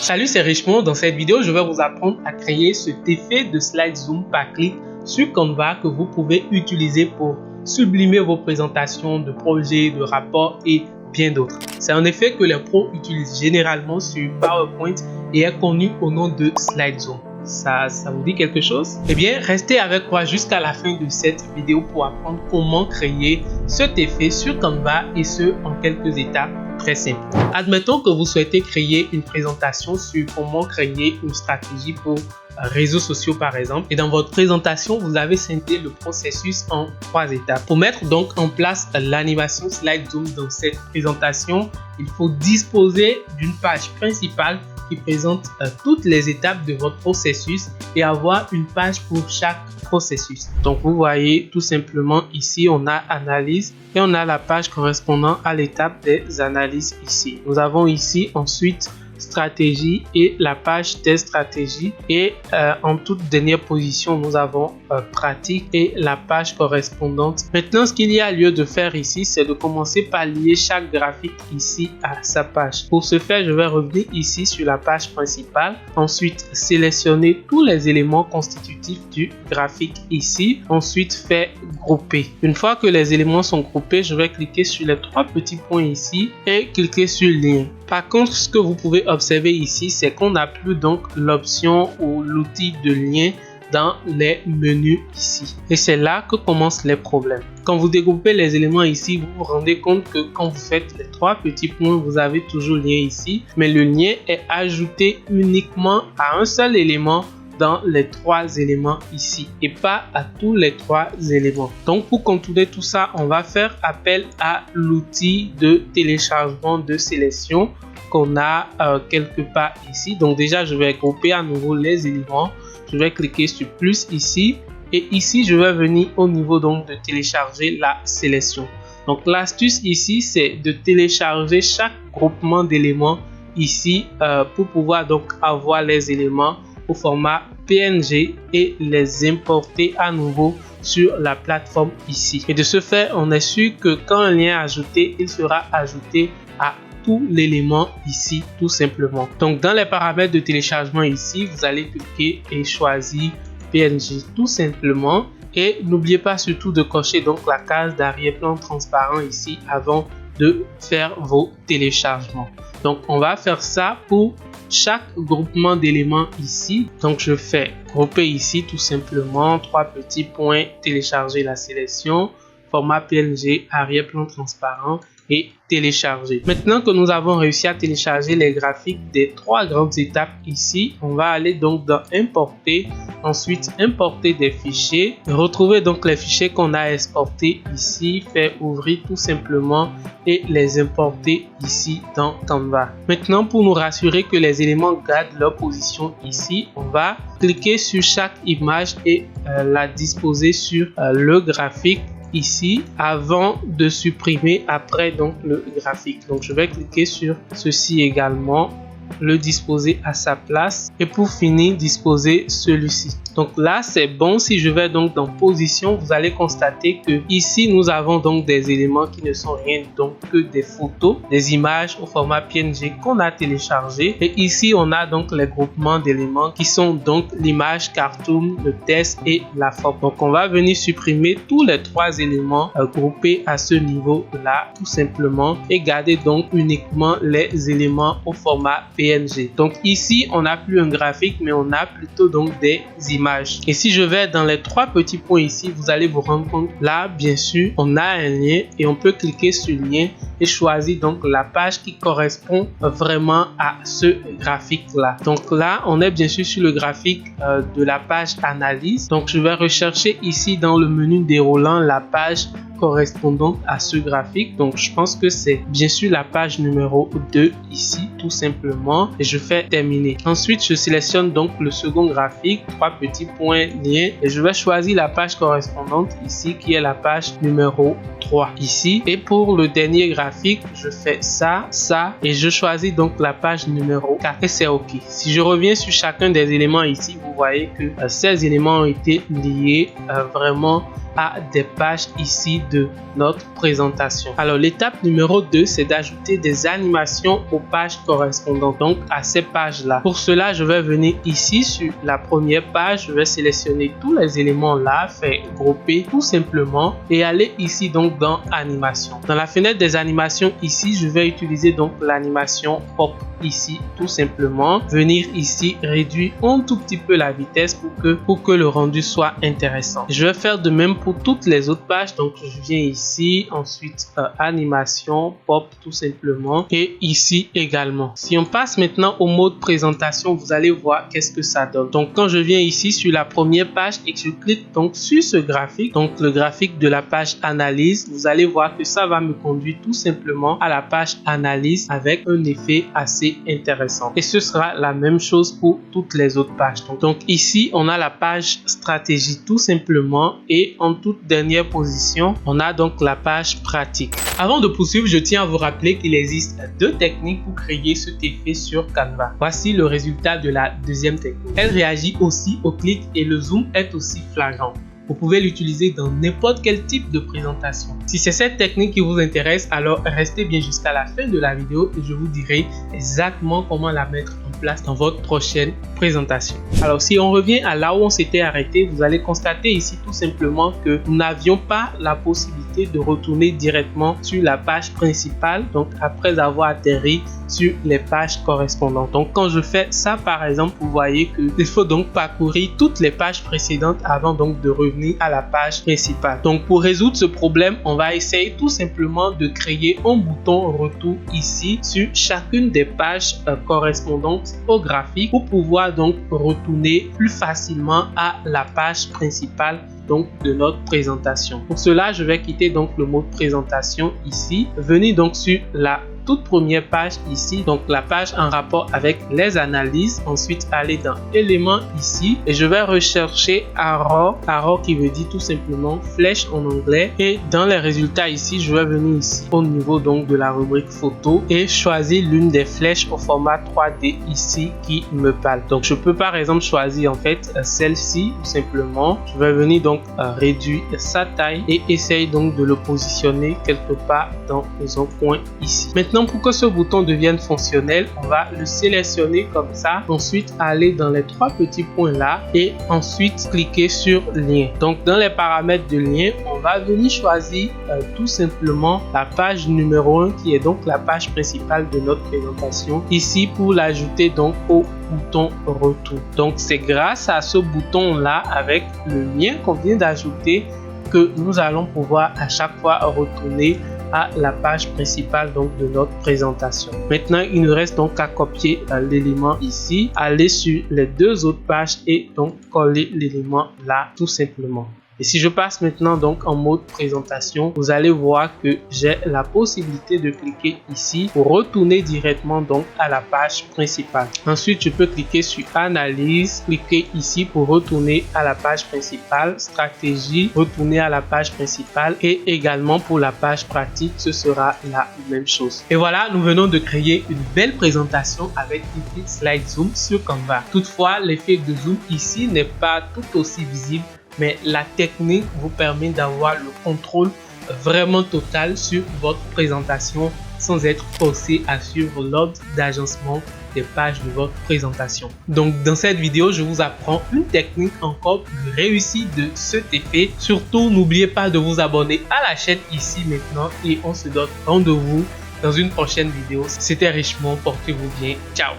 Salut, c'est Richemont. Dans cette vidéo, je vais vous apprendre à créer cet effet de slide zoom par clic sur Canva que vous pouvez utiliser pour sublimer vos présentations de projets, de rapports et bien d'autres. C'est un effet que les pros utilisent généralement sur PowerPoint et est connu au nom de slide zoom. Ça vous dit quelque chose? Eh bien, restez avec moi jusqu'à la fin de cette vidéo pour apprendre comment créer cet effet sur Canva et ce en quelques étapes très simples. Admettons que vous souhaitez créer une présentation sur comment créer une stratégie pour réseaux sociaux par exemple, et dans votre présentation vous avez scindé le processus en 3 étapes. Pour mettre donc en place l'animation slide zoom dans cette présentation, il faut disposer d'une page principale qui présente toutes les étapes de votre processus et avoir une page pour chaque processus. Donc vous voyez tout simplement ici on a analyse et on a la page correspondant à l'étape des analyses ici. Nous avons ici ensuite stratégie et la page des stratégies et en toute dernière position nous avons pratique et la page correspondante. Maintenant ce qu'il y a lieu de faire ici c'est de commencer par lier chaque graphique ici à sa page. Pour ce faire je vais revenir ici sur la page principale, ensuite sélectionner tous les éléments constitutifs du graphique ici, ensuite faire grouper. Une fois que les éléments sont groupés, je vais cliquer sur les 3 petits points ici et cliquer sur lien. Par contre, ce que vous pouvez observer ici, c'est qu'on n'a plus donc l'option ou l'outil de lien dans les menus ici. Et c'est là que commencent les problèmes. Quand vous dégroupez les éléments ici, vous vous rendez compte que quand vous faites les 3 petits points, vous avez toujours lien ici. Mais le lien est ajouté uniquement à un seul élément dans les 3 éléments ici et pas à tous les 3 éléments. Donc pour contourner tout ça, on va faire appel à l'outil de téléchargement de sélection qu'on a quelque part ici. Donc déjà je vais grouper à nouveau les éléments, je vais cliquer sur plus ici et ici je vais venir au niveau donc de télécharger la sélection. Donc l'astuce ici c'est de télécharger chaque groupement d'éléments ici pour pouvoir donc avoir les éléments au format PNG et les importer à nouveau sur la plateforme ici. Et de ce fait, on est sûr que quand un lien est ajouté, il sera ajouté à tout l'élément ici tout simplement. Donc dans les paramètres de téléchargement ici, vous allez cliquer et choisir PNG tout simplement. Et n'oubliez pas surtout de cocher donc la case d'arrière-plan transparent ici avant de faire vos téléchargements. Donc on va faire ça pour chaque groupement d'éléments ici. Donc je fais grouper ici tout simplement 3 petits points, télécharger la sélection, format PNG, arrière-plan transparent et télécharger. Maintenant que nous avons réussi à télécharger les graphiques des 3 grandes étapes ici, on va aller donc dans importer, ensuite importer des fichiers, retrouver donc les fichiers qu'on a exportés ici, faire ouvrir tout simplement et les importer ici dans Canva. Maintenant pour nous rassurer que les éléments gardent leur position ici, on va cliquer sur chaque image et la disposer sur le graphique ici avant de supprimer après donc le graphique. Donc je vais cliquer sur ceci également, le disposer à sa place et pour finir disposer celui-ci. Donc là c'est bon. Si je vais donc dans position, vous allez constater que ici nous avons donc des éléments qui ne sont rien donc que des photos, des images au format PNG qu'on a téléchargé, et ici on a donc les groupements d'éléments qui sont donc l'image, cartoon, le texte et la forme. Donc on va venir supprimer tous les 3 éléments groupés à ce niveau là tout simplement et garder donc uniquement les éléments au format PNG. Donc ici on n'a plus un graphique mais on a plutôt donc des images. Et si je vais dans les 3 petits points ici, vous allez vous rendre compte là bien sûr on a un lien et on peut cliquer sur le lien et choisir donc la page qui correspond vraiment à ce graphique là. Donc là on est bien sûr sur le graphique de la page analyse. Donc je vais rechercher ici dans le menu déroulant la page correspondante à ce graphique. Donc je pense que c'est bien sûr la page numéro 2 ici tout simplement et je fais terminer. Ensuite je sélectionne donc le second graphique, 3 petits points lien et je vais choisir la page correspondante ici qui est la page numéro 3 ici. Et pour le dernier graphique je fais ça et je choisis donc la page numéro 4 et c'est ok. Si je reviens sur chacun des éléments ici, vous voyez que ces éléments ont été liés vraiment à des pages ici de notre présentation. Alors l'étape numéro 2, c'est d'ajouter des animations aux pages correspondantes, donc à ces pages-là. Pour cela, je vais venir ici sur la première page, je vais sélectionner tous les éléments là, faire grouper tout simplement et aller ici donc dans animation. Dans la fenêtre des animations ici, je vais utiliser donc l'animation pop ici tout simplement, venir ici réduire un tout petit peu la vitesse pour que le rendu soit intéressant. Je vais faire de même pour toutes les autres pages, donc je viens ici, ensuite animation pop tout simplement et ici également. Si on passe maintenant au mode présentation, vous allez voir qu'est-ce que ça donne. Donc quand je viens ici sur la première page et que je clique donc sur ce graphique, donc le graphique de la page analyse, vous allez voir que ça va me conduire tout simplement à la page analyse avec un effet assez intéressant. Et ce sera la même chose pour toutes les autres pages. Donc ici, on a la page stratégie tout simplement et en toute dernière position, on a donc la page pratique. Avant de poursuivre, je tiens à vous rappeler qu'il existe 2 techniques pour créer cet effet sur Canva. Voici le résultat de la deuxième technique. Elle réagit aussi au clic et le zoom est aussi flagrant. Vous pouvez l'utiliser dans n'importe quel type de présentation. Si c'est cette technique qui vous intéresse, alors restez bien jusqu'à la fin de la vidéo et je vous dirai exactement comment la mettre en place dans votre prochaine présentation. Alors si on revient à là où on s'était arrêté, vous allez constater ici tout simplement que nous n'avions pas la possibilité de retourner directement sur la page principale, donc après avoir atterri sur les pages correspondantes. Donc quand je fais ça par exemple, vous voyez qu'il faut donc parcourir toutes les pages précédentes avant donc de revenir à la page principale. Donc pour résoudre ce problème, on va essayer tout simplement de créer un bouton retour ici sur chacune des pages correspondantes au graphique pour pouvoir donc retourner plus facilement à la page principale donc de notre présentation. Pour cela, je vais quitter donc le mode présentation ici, venir donc sur la toute première page ici, donc la page en rapport avec les analyses, ensuite aller dans éléments ici et je vais rechercher arrow qui veut dire tout simplement flèche en anglais et dans les résultats ici, je vais venir ici au niveau donc de la rubrique photo et choisir l'une des flèches au format 3D ici qui me parle. Donc je peux par exemple choisir en fait celle-ci tout simplement. Je vais venir donc réduire sa taille et essayer donc de le positionner quelque part dans un coin ici. Maintenant, pour que ce bouton devienne fonctionnel, on va le sélectionner comme ça, ensuite aller dans les 3 petits points là et ensuite cliquer sur lien. Donc dans les paramètres de lien, on va venir choisir tout simplement la page numéro 1 qui est donc la page principale de notre présentation ici pour l'ajouter donc au bouton retour. Donc c'est grâce à ce bouton là avec le lien qu'on vient d'ajouter que nous allons pouvoir à chaque fois retourner à la page principale donc de notre présentation. Maintenant, il nous reste donc à copier l'élément ici, aller sur les 2 autres pages et donc coller l'élément là tout simplement. Et si je passe maintenant donc en mode présentation, vous allez voir que j'ai la possibilité de cliquer ici pour retourner directement donc à la page principale. Ensuite, je peux cliquer sur analyse, cliquer ici pour retourner à la page principale, stratégie, retourner à la page principale et également pour la page pratique, ce sera la même chose. Et voilà, nous venons de créer une belle présentation avec l'effet Slide Zoom sur Canva. Toutefois, l'effet de zoom ici n'est pas tout aussi visible, mais la technique vous permet d'avoir le contrôle vraiment total sur votre présentation sans être forcé à suivre l'ordre d'agencement des pages de votre présentation. Donc dans cette vidéo, je vous apprends une technique encore plus réussie de cet effet. Surtout, n'oubliez pas de vous abonner à la chaîne ici maintenant et on se donne rendez-vous dans une prochaine vidéo. C'était Richemont, portez-vous bien, ciao.